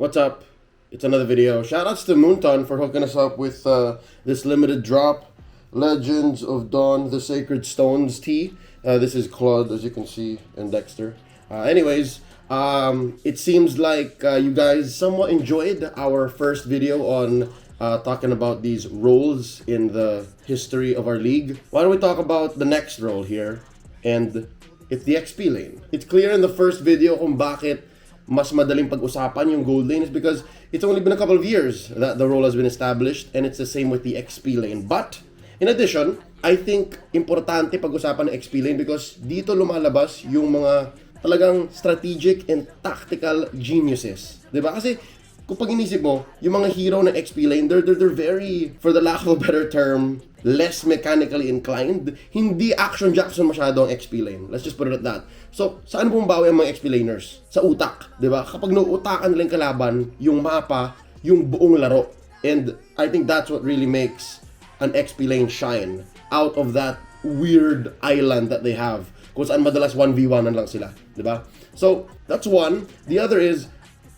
What's up? It's another video. Shoutouts to Moonton for hooking us up with this limited drop. Legends of Dawn, the Sacred Stones tee. This is Claude, as you can see, and Dexter. It seems like you guys somewhat enjoyed our first video on talking about these roles in the history of our league. Why don't we talk about the next role here? And it's the XP lane. It's clear in the first video kung bakit mas madaling pag-usapan yung gold lane is because it's only been a couple of years that the role has been established, and it's the same with the XP lane. But in addition, I think importante pag-usapan ng XP lane because dito lumalabas yung mga talagang strategic and tactical geniuses. 'Di ba? Kasi kung pag inisip mo, yung mga hero ng XP lane, they're very, for the lack of a better term, less mechanically inclined. Hindi action Jackson masyado ang XP lane. Let's just put it at that. So, saan bumabawi ang mga XP laners? Sa utak, di ba? Kapag nauutakan nila yung kalaban, yung mapa, yung buong laro. And I think that's what really makes an XP lane shine out of that weird island that they have. Kung saan madalas 1v1 lang sila, di ba? So, that's one. The other is,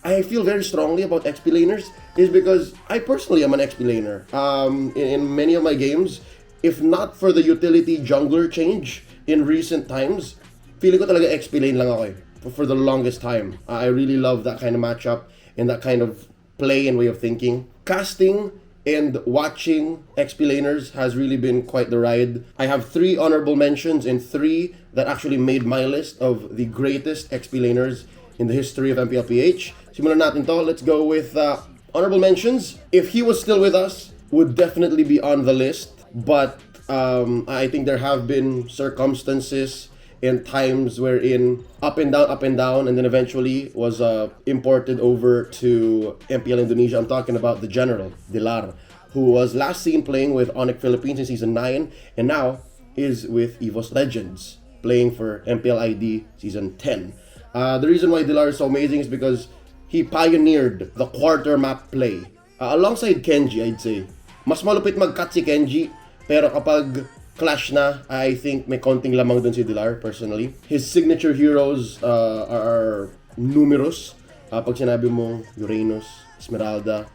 I feel very strongly about XP laners is because I personally am an XP laner. In many of my games, if not for the utility jungler change in recent times, feeling ko talaga XP lane lang ako for the longest time. I really love that kind of matchup and that kind of play and way of thinking. Casting and watching XP laners has really been quite the ride. I have 3 honorable mentions and 3 that actually made my list of the greatest XP laners in the history of MPLPH. Simulan natin to. Let's go with honorable mentions. If he was still with us, would definitely be on the list. But I think there have been circumstances and times wherein up and down, and then eventually was imported over to MPL Indonesia. I'm talking about the General, Dilar, who was last seen playing with Onyx Philippines in Season 9, and now is with EVOS Legends, playing for MPL ID Season 10. The reason why Dilar is so amazing is because he pioneered the quarter map play. Alongside Kenji, I'd say. Mas malupit mag-cut si Kenji, pero kapag clash na, I think may konting lamang dun si Dilar, personally. His signature heroes are numerous. Pag sinabi mo, Uranus, Esmeralda,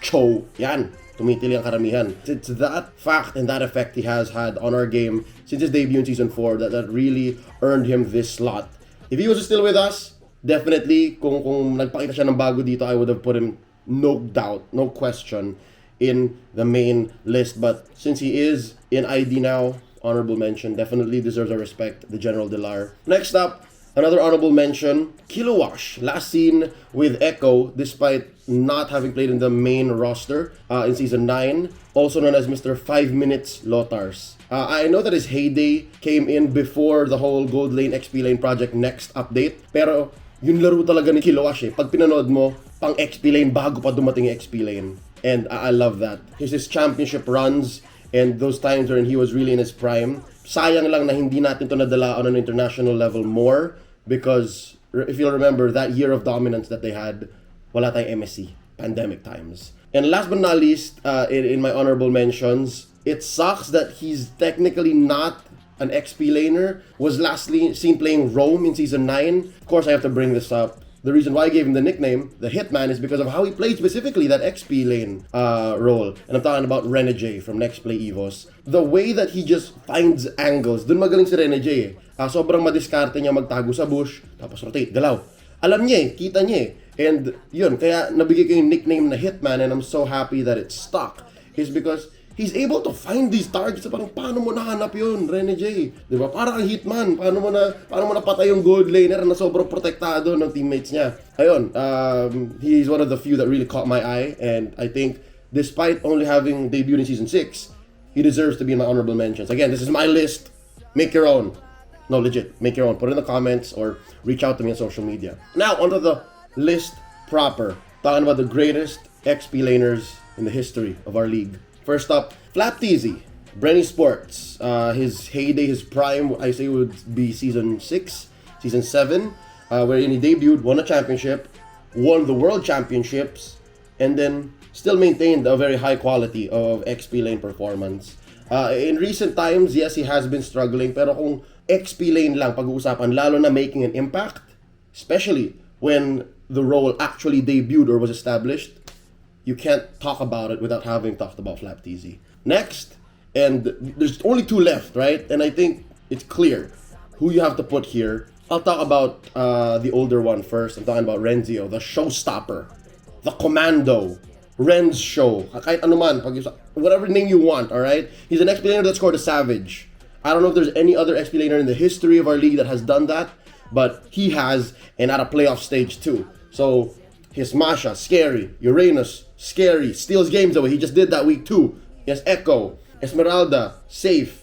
Cho, yan, tumitili ang karamihan. It's that fact and that effect he has had on our game since his debut in Season 4 that really earned him this slot. If he was still with us, definitely, kung nagpakita siya ng bago dito, I would have put him, no doubt, no question, in the main list. But since he is in ID now, honorable mention, definitely deserves our respect, the General Dilar. Next up, another honorable mention, Kilowash, last seen with Echo despite not having played in the main roster in Season 9, also known as Mr. 5 Minutes Lotars. I know that his heyday came in before the whole Gold Lane XP Lane Project Next update, pero yung laro talaga ni Kilowash pag pinanood mo, pang XP Lane bago pa dumating yung XP Lane. And I love that. His championship runs and those times when he was really in his prime. Sayang lang na hindi natin to nadala on an international level more because if you'll remember that year of dominance that they had, wala tayong MSC, pandemic times. And last but not least, in my honorable mentions, it sucks that he's technically not an XP laner, was lastly seen playing Rome in Season 9. Of course, I have to bring this up. The reason why I gave him the nickname, the Hitman, is because of how he played specifically that XP lane role. And I'm talking about Renegade from Next Play EVOS. The way that he just finds angles, dun magaling si Renegade sobrang madiskarte niya magtago sa bush, tapos rotate, galaw. Alam niya kita niya And yun, kaya nabigay ko yung nickname na Hitman, and I'm so happy that it's stuck. Is because he's able to find these targets. Parang paano mo nahanap yun, Rene J? Diba? Parang ang Hitman. Paano mo napatay yung gold laner na sobrang protektado ng teammates niya? Ayun, he's one of the few that really caught my eye, and I think despite only having debuted in Season 6, he deserves to be in my honorable mentions. Again, this is my list. Make your own. No, legit. Make your own. Put it in the comments or reach out to me on social media. Now, onto the list proper. Talking about the greatest XP laners in the history of our league. First up, Flapteasy, Brenny Sports. His heyday, his prime, I say would be Season 6, Season 7, wherein he debuted, won a championship, won the World Championships, and then still maintained a very high quality of XP lane performance. In recent times, yes, he has been struggling, pero kung XP lane lang pag-uusapan, lalo na making an impact, especially when the role actually debuted or was established, you can't talk about it without having talked about Flap TZ. Next, and there's only two left, right? And I think it's clear who you have to put here. I'll talk about the older one first. I'm talking about Renzio, the showstopper, the commando, Ren's show. Kahit ano man, whatever name you want, alright? He's an exp laner that scored a savage. I don't know if there's any other exp laner in the history of our league that has done that, but he has, and at a playoff stage too. So, his Masha, scary. Uranus, scary. Steals games away. He just did that week too. He has Echo, Esmeralda, safe.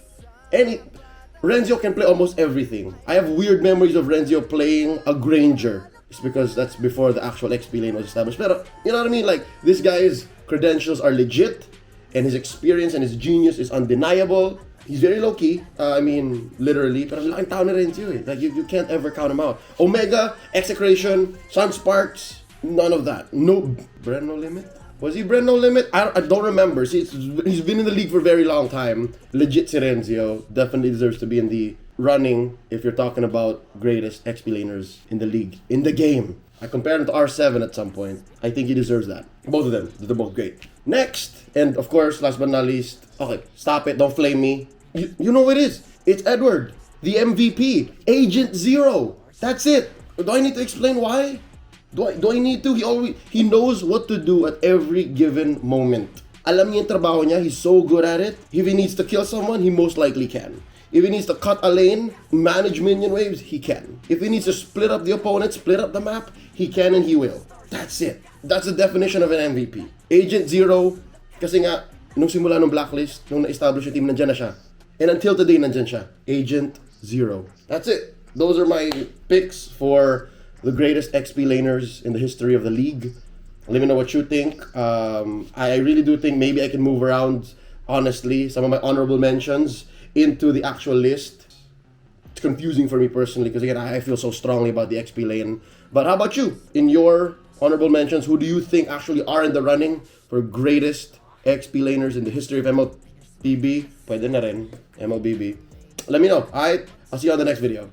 Renzio can play almost everything. I have weird memories of Renzio playing a Granger. It's because that's before the actual XP lane was established. But you know what I mean? Like, this guy's credentials are legit, and his experience and his genius is undeniable. He's very low-key. I mean, literally. Pero laking tao na Renzio eh. Like, you can't ever count him out. Omega, Execration, Sun Sparks, none of that. No, Bren No Limit? Was he Bren No Limit? I don't remember. See, he's been in the league for a very long time. Legit si Renzio. Definitely deserves to be in the running if you're talking about greatest XP laners in the league. In the game. I compared him to R7 at some point. I think he deserves that. Both of them. They're both great. Next, and of course, last but not least, okay, stop it. Don't flame me. You know what it is. It's Edward. The MVP. Agent Zero. That's it. Do I need to explain why? Do I need to? He knows what to do at every given moment. Alam niya yung trabaho niya. He's so good at it. If he needs to kill someone, he most likely can. If he needs to cut a lane, manage minion waves, he can. If he needs to split up the opponent, split up the map, he can and he will. That's it. That's the definition of an MVP. Agent Zero, kasi nga, nung simula ng blacklist, nung na-establish yung team, nandyan na siya. And until today, nandyan siya. Agent Zero. That's it. Those are my picks for the greatest XP laners in the history of the league. Let me know what you think. I really do think maybe I can move around, honestly, some of my honorable mentions into the actual list. It's confusing for me personally because again, I feel so strongly about the XP lane. But how about you? In your honorable mentions, who do you think actually are in the running for greatest XP laners in the history of MLBB? Pwede na rin, MLBB. Let me know. Alright, I'll see you on the next video.